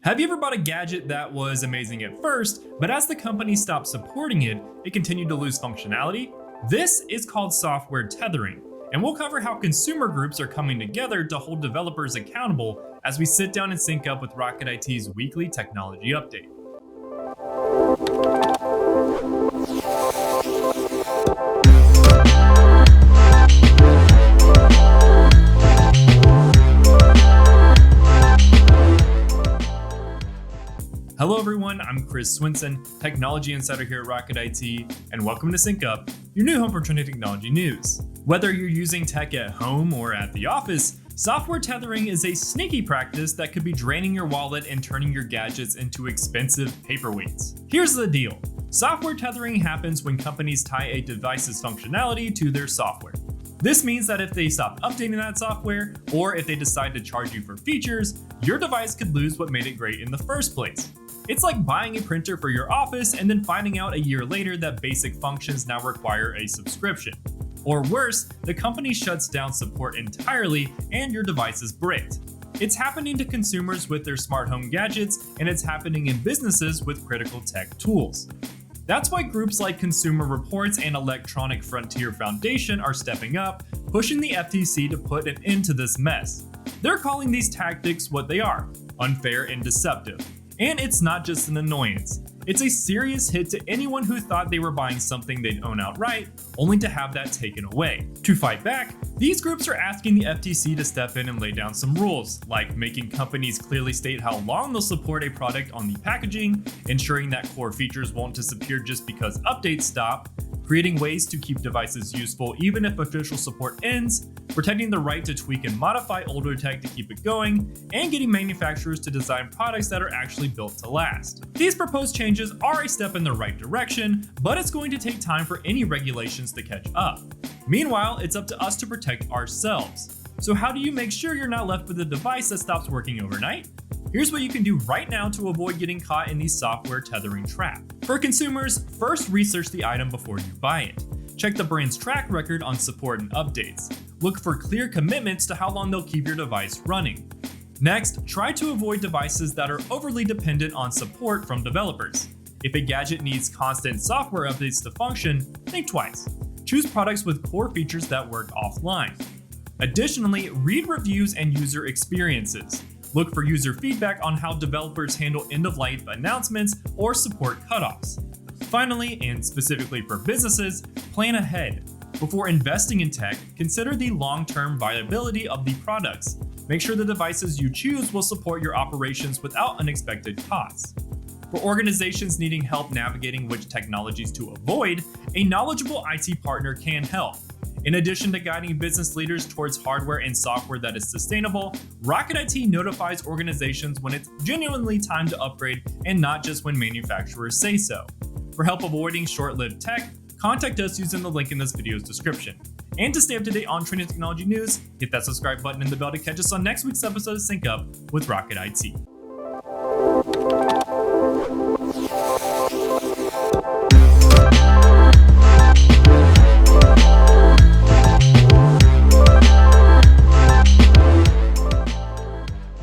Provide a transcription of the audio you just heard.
Have you ever bought a gadget that was amazing at first, but as the company stopped supporting it, it continued to lose functionality? This is called software tethering, and we'll cover how consumer groups are coming together to hold developers accountable as we sit down and sync up with Rocket IT's weekly technology update. Hello everyone, I'm Chris Swinson, Technology Insider here at Rocket IT, and welcome to Sync Up, your new home for trending technology news. Whether you're using tech at home or at the office, software tethering is a sneaky practice that could be draining your wallet and turning your gadgets into expensive paperweights. Here's the deal. Software tethering happens when companies tie a device's functionality to their software. This means that if they stop updating that software, or if they decide to charge you for features, your device could lose what made it great in the first place. It's like buying a printer for your office and then finding out a year later that basic functions now require a subscription. Or worse, the company shuts down support entirely and your device is bricked. It's happening to consumers with their smart home gadgets, and it's happening in businesses with critical tech tools. That's why groups like Consumer Reports and Electronic Frontier Foundation are stepping up, pushing the FTC to put an end to this mess. They're calling these tactics what they are: unfair and deceptive. And it's not just an annoyance. It's a serious hit to anyone who thought they were buying something they'd own outright, only to have that taken away. To fight back, these groups are asking the FTC to step in and lay down some rules, like making companies clearly state how long they'll support a product on the packaging, ensuring that core features won't disappear just because updates stop, creating ways to keep devices useful even if official support ends, protecting the right to tweak and modify older tech to keep it going, and getting manufacturers to design products that are actually built to last. These proposed changes are a step in the right direction, but it's going to take time for any regulations to catch up. Meanwhile, it's up to us to protect ourselves. So how do you make sure you're not left with a device that stops working overnight? Here's what you can do right now to avoid getting caught in the software tethering trap. For consumers, first research the item before you buy it. Check the brand's track record on support and updates. Look for clear commitments to how long they'll keep your device running. Next, try to avoid devices that are overly dependent on support from developers. If a gadget needs constant software updates to function, think twice. Choose products with core features that work offline. Additionally, read reviews and user experiences. Look for user feedback on how developers handle end-of-life announcements or support cutoffs. Finally, and specifically for businesses, plan ahead. Before investing in tech, consider the long-term viability of the products. Make sure the devices you choose will support your operations without unexpected costs. For organizations needing help navigating which technologies to avoid, a knowledgeable IT partner can help. In addition to guiding business leaders towards hardware and software that is sustainable, Rocket IT notifies organizations when it's genuinely time to upgrade and not just when manufacturers say so. For help avoiding short-lived tech, contact us using the link in this video's description. And to stay up to date on trending technology news, hit that subscribe button and the bell to catch us on next week's episode of Sync Up with Rocket IT.